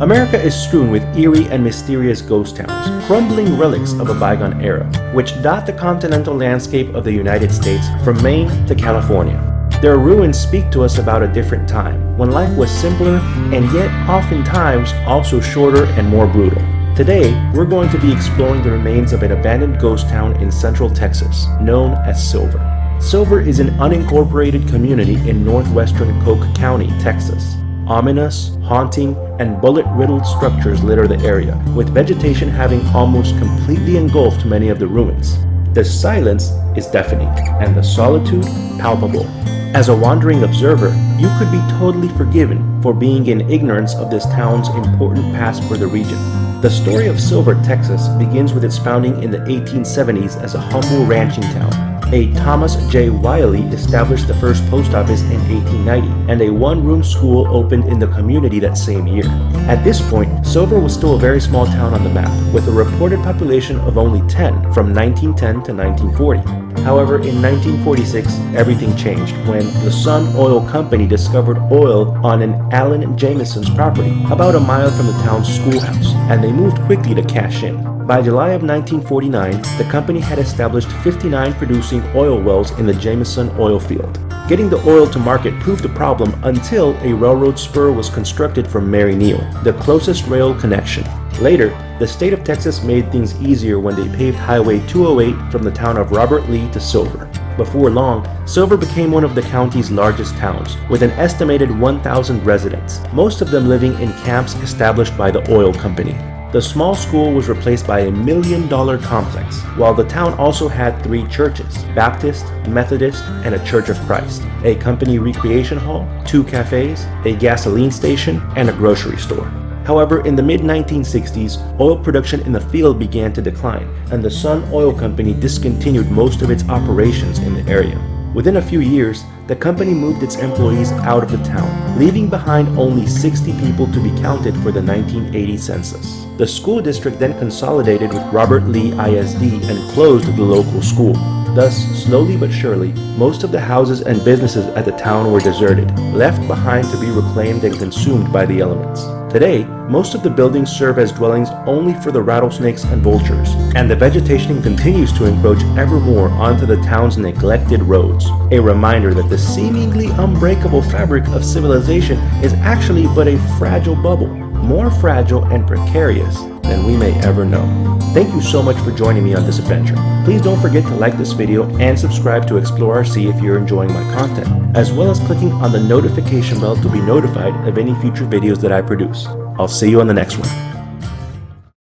America is strewn with eerie and mysterious ghost towns, crumbling relics of a bygone era, which dot the continental landscape of the United States from Maine to California. Their ruins speak to us about a different time, when life was simpler and yet oftentimes also shorter and more brutal. Today, we're going to be exploring the remains of an abandoned ghost town in central Texas, known as Silver. Silver is an unincorporated community in northwestern Coke County, Texas. Ominous, haunting, and bullet-riddled structures litter the area, with vegetation having almost completely engulfed many of the ruins. The silence is deafening, and the solitude palpable. As a wandering observer, you could be totally forgiven for being in ignorance of this town's important past for the region. The story of Silver, Texas begins with its founding in the 1870s as a humble ranching town. A Thomas J. Wiley established the first post office in 1890, and a one-room school opened in the community that same year. At this point, Silver was still a very small town on the map, with a reported population of only 10 from 1910 to 1940. However, in 1946, everything changed when the Sun Oil Company discovered oil on an Allen Jamieson's property, about a mile from the town's schoolhouse, and they moved quickly to cash in. By July of 1949, the company had established 59 producing oil wells in the Jamieson oil field. Getting the oil to market proved a problem until a railroad spur was constructed from Mary Neal, the closest rail connection. Later, the state of Texas made things easier when they paved Highway 208 from the town of Robert Lee to Silver. Before long, Silver became one of the county's largest towns, with an estimated 1,000 residents, most of them living in camps established by the oil company. The small school was replaced by $1 million complex, while the town also had 3 churches: Baptist, Methodist, and a Church of Christ, a company recreation hall, 2 cafes, a gasoline station, and a grocery store. However, in the mid-1960s, oil production in the field began to decline, and the Sun Oil Company discontinued most of its operations in the area. Within a few years, the company moved its employees out of the town, leaving behind only 60 people to be counted for the 1980 census. The school district then consolidated with Robert Lee ISD and closed the local school. Thus, slowly but surely, most of the houses and businesses at the town were deserted, left behind to be reclaimed and consumed by the elements. Today, most of the buildings serve as dwellings only for the rattlesnakes and vultures, and the vegetation continues to encroach ever more onto the town's neglected roads. A reminder that the seemingly unbreakable fabric of civilization is actually but a fragile bubble, more fragile and precarious than we may ever know. Thank you so much for joining me on this adventure. Please don't forget to like this video and subscribe to Explore RC if you're enjoying my content, as well as clicking on the notification bell to be notified of any future videos that I produce. I'll see you on the next one.